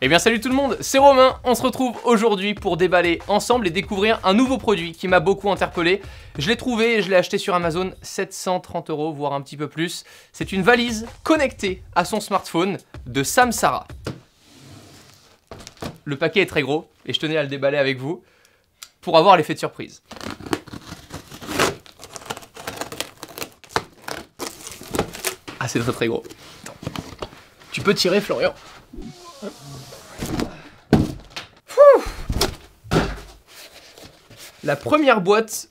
Eh bien salut tout le monde, c'est Romain, on se retrouve aujourd'hui pour déballer ensemble et découvrir un nouveau produit qui m'a beaucoup interpellé. Je l'ai trouvé et je l'ai acheté sur Amazon, 730 €, voire un petit peu plus. C'est une valise connectée à son smartphone de Samsara. Le paquet est très gros et je tenais à le déballer avec vous pour avoir l'effet de surprise. Ah, c'est très très gros. Attends. Tu peux tirer, Florian? La première boîte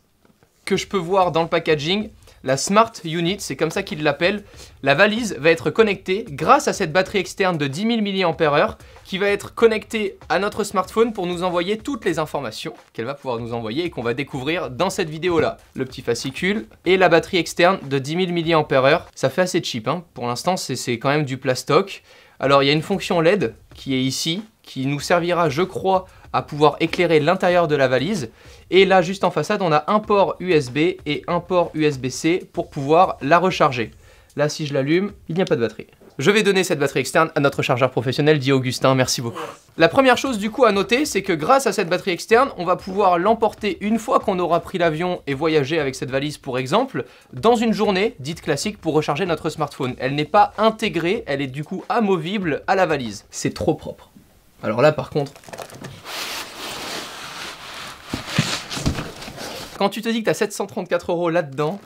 que je peux voir dans le packaging, la Smart Unit, c'est comme ça qu'ils l'appellent. La valise va être connectée grâce à cette batterie externe de 10 000 mAh qui va être connectée à notre smartphone pour nous envoyer toutes les informations qu'elle va pouvoir nous envoyer et qu'on va découvrir dans cette vidéo-là. Le petit fascicule et la batterie externe de 10 000 mAh. Ça fait assez cheap, hein. Pour l'instant, c'est quand même du plastoc. Alors, il y a une fonction LED qui est ici, qui nous servira, je crois, à pouvoir éclairer l'intérieur de la valise. Et là, juste en façade, on a un port USB et un port USB-C pour pouvoir la recharger. Là, si je l'allume, il n'y a pas de batterie. Je vais donner cette batterie externe à notre chargeur professionnel, dit Augustin, merci beaucoup. La première chose du coup à noter, c'est que grâce à cette batterie externe, on va pouvoir l'emporter une fois qu'on aura pris l'avion et voyagé avec cette valise pour exemple, dans une journée dite classique pour recharger notre smartphone. Elle n'est pas intégrée, elle est du coup amovible à la valise. C'est trop propre. Alors là par contre... Quand tu te dis que tu as 734 € là-dedans,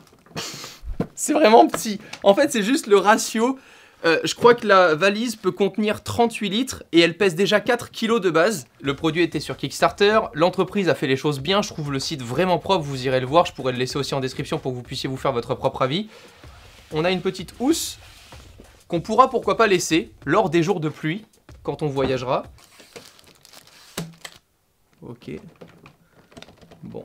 c'est vraiment petit. En fait, c'est juste le ratio. Je crois que la valise peut contenir 38 litres et elle pèse déjà 4 kg de base. Le produit était sur Kickstarter. L'entreprise a fait les choses bien. Je trouve le site vraiment propre. Vous irez le voir. Je pourrais le laisser aussi en description pour que vous puissiez vous faire votre propre avis. On a une petite housse qu'on pourra pourquoi pas laisser lors des jours de pluie quand on voyagera. Ok. Bon.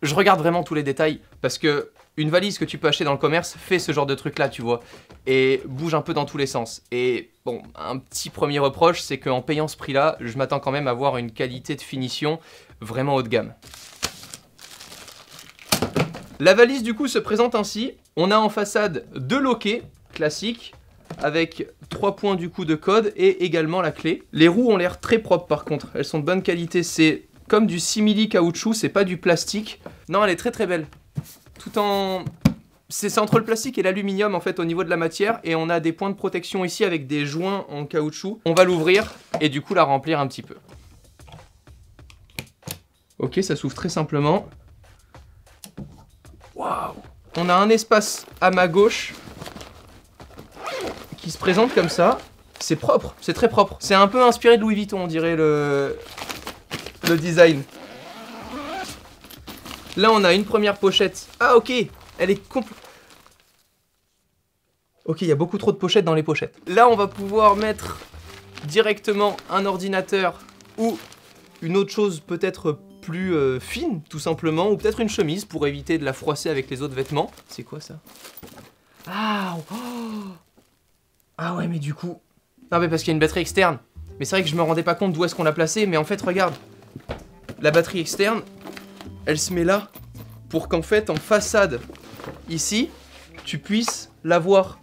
Je regarde vraiment tous les détails parce que une valise que tu peux acheter dans le commerce fait ce genre de truc là, tu vois, et bouge un peu dans tous les sens. Et bon, un petit premier reproche, c'est qu'en payant ce prix là, je m'attends quand même à avoir une qualité de finition vraiment haut de gamme. La valise du coup se présente ainsi. On a en façade deux loquets classiques avec 3 points du coup de code et également la clé. Les roues ont l'air très propres par contre, elles sont de bonne qualité, c'est comme du simili caoutchouc, c'est pas du plastique. Non, elle est très très belle. Tout en... C'est entre le plastique et l'aluminium en fait au niveau de la matière. Et on a des points de protection ici avec des joints en caoutchouc. On va l'ouvrir et du coup la remplir un petit peu. Ok, ça s'ouvre très simplement. Waouh! On a un espace à ma gauche qui se présente comme ça. C'est propre, c'est très propre. C'est un peu inspiré de Louis Vuitton, on dirait le design. Là, on a une première pochette. Ah, ok. Elle est complète. Ok, il y a beaucoup trop de pochettes dans les pochettes. Là, on va pouvoir mettre directement un ordinateur ou une autre chose peut-être plus fine, tout simplement. Ou peut-être une chemise pour éviter de la froisser avec les autres vêtements. C'est quoi ça? Ah, oh. Ah ouais, mais du coup... Non, mais parce qu'il y a une batterie externe. Mais c'est vrai que je me rendais pas compte d'où est-ce qu'on l'a placée. Mais en fait, regarde. La batterie externe, elle se met là pour qu'en fait, en façade, ici, tu puisses la voir.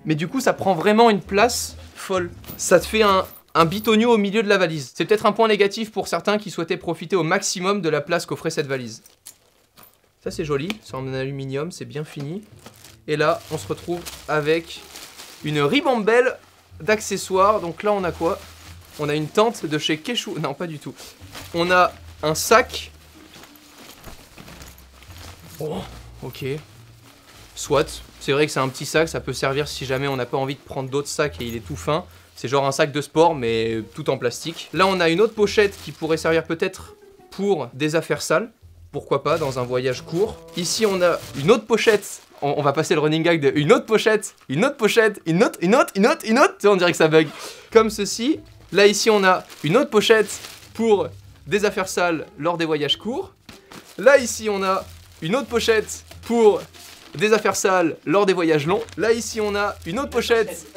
Mais du coup, ça prend vraiment une place folle. Ça te fait un bitonio au milieu de la valise. C'est peut-être un point négatif pour certains qui souhaitaient profiter au maximum de la place qu'offrait cette valise. Ça, c'est joli. C'est en aluminium, c'est bien fini. Et là, on se retrouve avec une ribambelle d'accessoires. Donc là, on a quoi? On a une tente de chez Keshu. Non, pas du tout. On a un sac. Oh, ok. Soit. C'est vrai que c'est un petit sac, ça peut servir si jamais on n'a pas envie de prendre d'autres sacs et il est tout fin. C'est genre un sac de sport, mais tout en plastique. Là, on a une autre pochette qui pourrait servir peut-être pour des affaires sales. Pourquoi pas, dans un voyage court. Ici, on a une autre pochette. On va passer le running gag de une autre pochette, une autre pochette, une autre. Tu sais, on dirait que ça bug. Comme ceci. Là, ici, on a une autre pochette pour des affaires sales lors des voyages courts. Là, ici, on a une autre pochette pour des affaires sales lors des voyages longs. Là, ici, on a une autre pochette.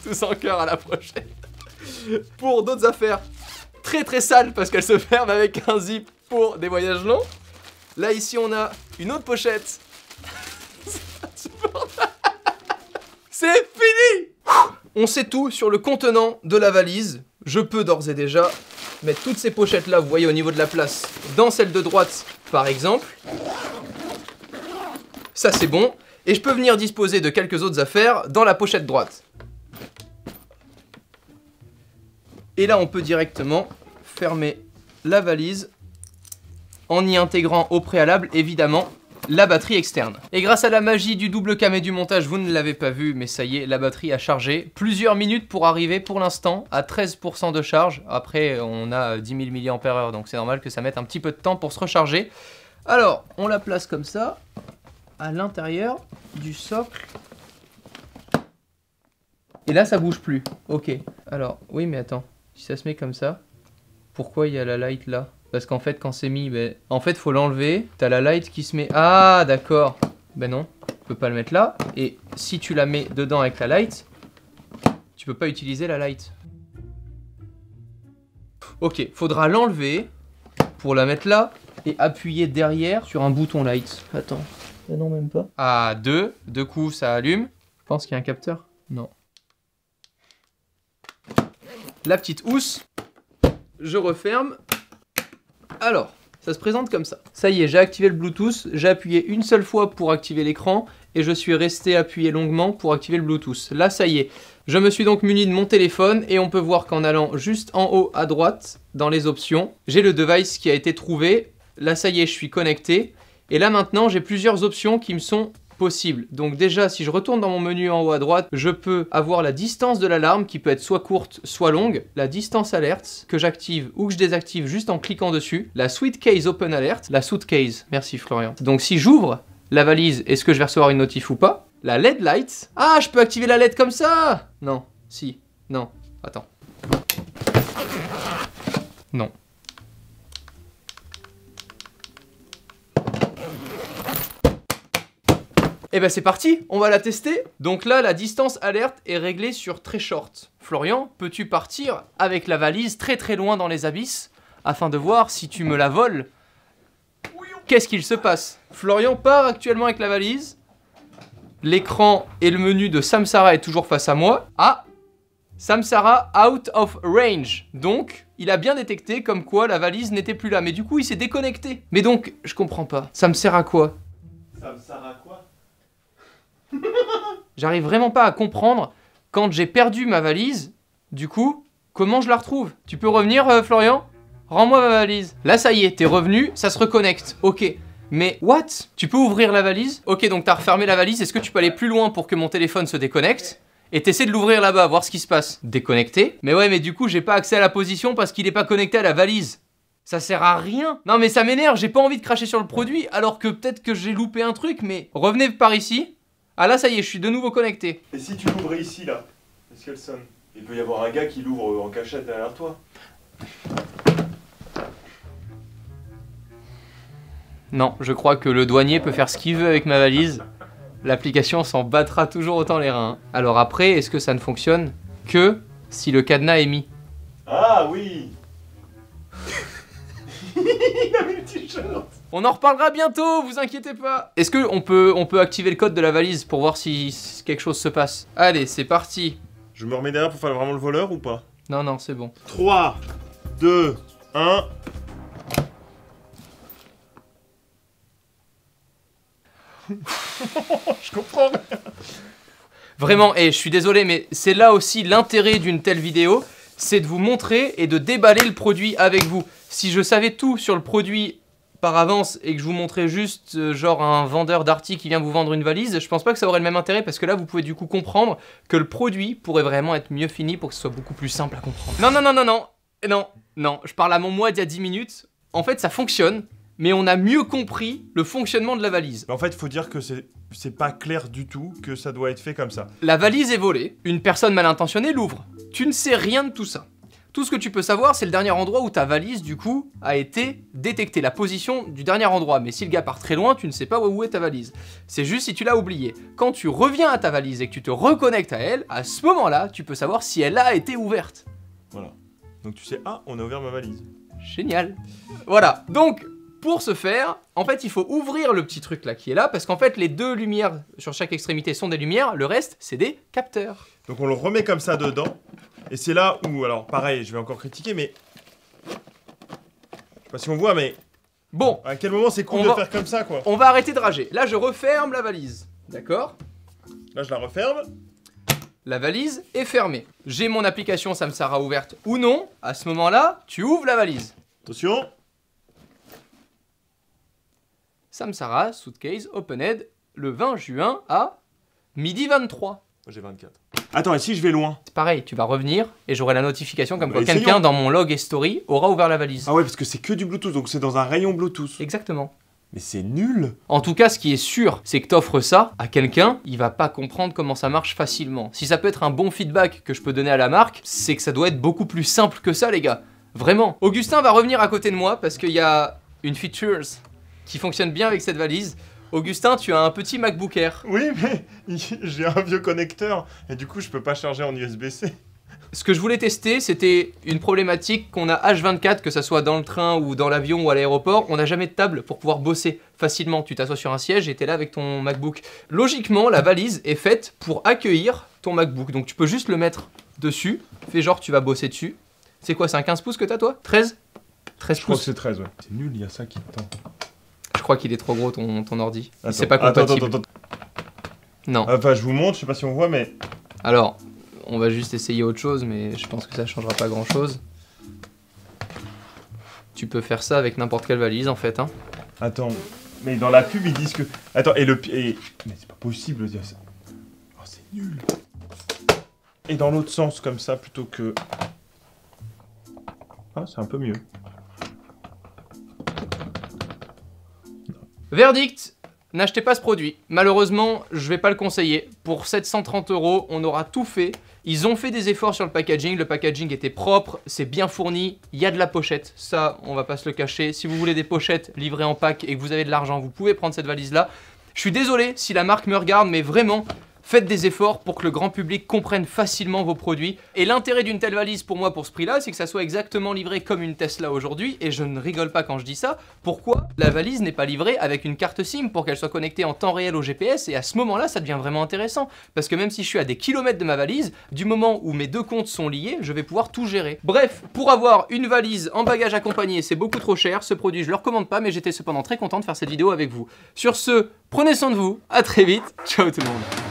Tous en cœur à la prochaine. Pour d'autres affaires très très sales parce qu'elles se ferment avec un zip pour des voyages longs. Là, ici, on a une autre pochette. C'est fini. On sait tout sur le contenant de la valise. Je peux d'ores et déjà mettre toutes ces pochettes là, vous voyez au niveau de la place, dans celle de droite par exemple. Ça c'est bon. Et je peux venir disposer de quelques autres affaires dans la pochette droite. Et là on peut directement fermer la valise en y intégrant au préalable évidemment la batterie externe. Et grâce à la magie du double cam et du montage, vous ne l'avez pas vu, mais ça y est, la batterie a chargé. Plusieurs minutes pour arriver pour l'instant à 13% de charge. Après, on a 10 000 mAh, donc c'est normal que ça mette un petit peu de temps pour se recharger. Alors, on la place comme ça, à l'intérieur du socle. Et là, ça bouge plus. Ok. Alors, oui, mais attends. Si ça se met comme ça, pourquoi il y a la light là ? Parce qu'en fait, quand c'est mis, ben, en fait, faut l'enlever. T'as la light qui se met... Ah, d'accord. Ben non, tu peux pas le mettre là. Et si tu la mets dedans avec la light, tu peux pas utiliser la light. Ok, faudra l'enlever pour la mettre là et appuyer derrière sur un bouton light. Attends. Ben non, même pas. Ah, deux coups, ça allume. Je pense qu'il y a un capteur. Non. La petite housse. Je referme. Alors, ça se présente comme ça. Ça y est, j'ai activé le Bluetooth, j'ai appuyé une seule fois pour activer l'écran et je suis resté appuyé longuement pour activer le Bluetooth. Là, ça y est. Je me suis donc muni de mon téléphone et on peut voir qu'en allant juste en haut à droite, dans les options, j'ai le device qui a été trouvé. Là, ça y est, je suis connecté. Et là, maintenant, j'ai plusieurs options qui me sont possibles. Donc déjà, si je retourne dans mon menu en haut à droite, je peux avoir la distance de l'alarme qui peut être soit courte, soit longue, la distance alerte que j'active ou que je désactive juste en cliquant dessus, la suitcase open alert, la suitcase, merci Florian. Donc si j'ouvre la valise, est-ce que je vais recevoir une notif ou pas? La LED light. Ah, je peux activer la LED comme ça? Non, si, non, attends. Non. Et ben c'est parti, on va la tester. Donc là, la distance alerte est réglée sur très short. Florian, peux-tu partir avec la valise très très loin dans les abysses afin de voir si tu me la voles? Qu'est-ce qu'il se passe? Florian part actuellement avec la valise. L'écran et le menu de Samsara est toujours face à moi. Ah, Samsara out of range. Donc, il a bien détecté comme quoi la valise n'était plus là. Mais du coup, il s'est déconnecté. Mais donc, je comprends pas. Ça me sert à quoi? Ça me sert à quoi? J'arrive vraiment pas à comprendre quand j'ai perdu ma valise. Du coup, comment je la retrouve? Tu peux revenir, Florian? Rends-moi ma valise. Là, ça y est, t'es revenu, ça se reconnecte. Ok. Mais what? Tu peux ouvrir la valise? Ok, donc t'as refermé la valise. Est-ce que tu peux aller plus loin pour que mon téléphone se déconnecte? Et t'essaies de l'ouvrir là-bas, voir ce qui se passe. Déconnecté? Mais ouais, mais du coup, j'ai pas accès à la position parce qu'il est pas connecté à la valise. Ça sert à rien. Non, mais ça m'énerve, j'ai pas envie de cracher sur le produit, alors que peut-être que j'ai loupé un truc, mais... Revenez par ici. Ah là, ça y est, je suis de nouveau connecté. Et si tu l'ouvrais ici, là? Est-ce qu'elle sonne? Il peut y avoir un gars qui l'ouvre en cachette derrière toi. Non, je crois que le douanier peut faire ce qu'il veut avec ma valise. L'application s'en battra toujours autant les reins. Alors après, est-ce que ça ne fonctionne que si le cadenas est mis? Ah oui. Il a mis le t-shirt. On en reparlera bientôt, vous inquiétez pas. Est-ce qu'on peut activer le code de la valise pour voir si quelque chose se passe? Allez, c'est parti. Je me remets derrière pour faire vraiment le voleur ou pas? Non, non, c'est bon. 3, 2, 1... Je comprends. Vraiment, et je suis désolé, mais c'est là aussi l'intérêt d'une telle vidéo, c'est de vous montrer et de déballer le produit avec vous. Si je savais tout sur le produit par avance et que je vous montrais juste genre un vendeur d'articles qui vient vous vendre une valise, je pense pas que ça aurait le même intérêt parce que là vous pouvez du coup comprendre que le produit pourrait vraiment être mieux fini pour que ce soit beaucoup plus simple à comprendre. Non, non, non, non, non, non, non, je parle à mon moi d'il y a 10 minutes. En fait, ça fonctionne. Mais on a mieux compris le fonctionnement de la valise. En fait, il faut dire que c'est pas clair du tout que ça doit être fait comme ça. La valise est volée, une personne mal intentionnée l'ouvre. Tu ne sais rien de tout ça. Tout ce que tu peux savoir, c'est le dernier endroit où ta valise, du coup, a été détectée, la position du dernier endroit. Mais si le gars part très loin, tu ne sais pas où est ta valise. C'est juste si tu l'as oubliée. Quand tu reviens à ta valise et que tu te reconnectes à elle, à ce moment-là, tu peux savoir si elle a été ouverte. Voilà. Donc tu sais, ah, on a ouvert ma valise. Génial. Voilà, donc... Pour ce faire, en fait, il faut ouvrir le petit truc là qui est là, parce qu'en fait, les 2 lumières sur chaque extrémité sont des lumières, le reste, c'est des capteurs. Donc on le remet comme ça dedans. Et c'est là où, alors pareil, je vais encore critiquer, mais... Je sais pas si on voit, mais... Bon. À quel moment c'est cool de faire comme ça, quoi. On va arrêter de rager. Là, je referme la valise. D'accord? Là, je la referme. La valise est fermée. J'ai mon application Samsara ouverte ou non. À ce moment-là, tu ouvres la valise. Attention. Samsara, suitcase, opened, le 20 juin à midi 23. Moi, j'ai 24. Attends, et si je vais loin? C'est pareil, tu vas revenir et j'aurai la notification comme quoi Essayons. quelqu'un dans mon log et story aura ouvert la valise. Ah ouais, parce que c'est que du Bluetooth, donc c'est dans un rayon Bluetooth. Exactement. Mais c'est nul. En tout cas, ce qui est sûr, c'est que t'offres ça à quelqu'un, il va pas comprendre comment ça marche facilement. Si ça peut être un bon feedback que je peux donner à la marque, c'est que ça doit être beaucoup plus simple que ça, les gars. Vraiment. Augustin va revenir à côté de moi parce qu'il y a une feature qui fonctionne bien avec cette valise. Augustin, tu as un petit MacBook Air. Oui, mais j'ai un vieux connecteur et du coup, je peux pas charger en USB-C. Ce que je voulais tester, c'était une problématique qu'on a H24, que ça soit dans le train ou dans l'avion ou à l'aéroport. On n'a jamais de table pour pouvoir bosser facilement. Tu t'assois sur un siège et t'es là avec ton MacBook. Logiquement, la valise est faite pour accueillir ton MacBook. Donc tu peux juste le mettre dessus. Fais genre tu vas bosser dessus. C'est quoi, c'est un 15 pouces que t'as toi? 13? 13 Je crois que pouces. c'est 13, ouais. C'est nul, il y a ça qui tend. Je crois qu'il est trop gros ton ordi. Attends, C'est pas compatible. Attends. Non. Enfin, je vous montre, je sais pas si on voit, mais... Alors, on va juste essayer autre chose, mais je pense que ça changera pas grand chose. Tu peux faire ça avec n'importe quelle valise en fait, hein. Attends, mais dans la pub, ils disent que... Attends, mais c'est pas possible de dire ça. Oh, c'est nul. Et dans l'autre sens, comme ça, plutôt que... Ah, c'est un peu mieux. Verdict, n'achetez pas ce produit. Malheureusement, je vais pas le conseiller. Pour 730 €, on aura tout fait. Ils ont fait des efforts sur le packaging était propre, c'est bien fourni, il y a de la pochette, ça on va pas se le cacher. Si vous voulez des pochettes livrées en pack et que vous avez de l'argent, vous pouvez prendre cette valise là. Je suis désolé si la marque me regarde, mais vraiment, faites des efforts pour que le grand public comprenne facilement vos produits. Et l'intérêt d'une telle valise pour moi, pour ce prix-là, c'est que ça soit exactement livré comme une Tesla aujourd'hui. Et je ne rigole pas quand je dis ça. Pourquoi la valise n'est pas livrée avec une carte SIM pour qu'elle soit connectée en temps réel au GPS? Et à ce moment-là, ça devient vraiment intéressant. Parce que même si je suis à des kilomètres de ma valise, du moment où mes 2 comptes sont liés, je vais pouvoir tout gérer. Bref, pour avoir une valise en bagage accompagné, c'est beaucoup trop cher. Ce produit, je le recommande pas, mais j'étais cependant très content de faire cette vidéo avec vous. Sur ce, prenez soin de vous. À très vite. Ciao tout le monde.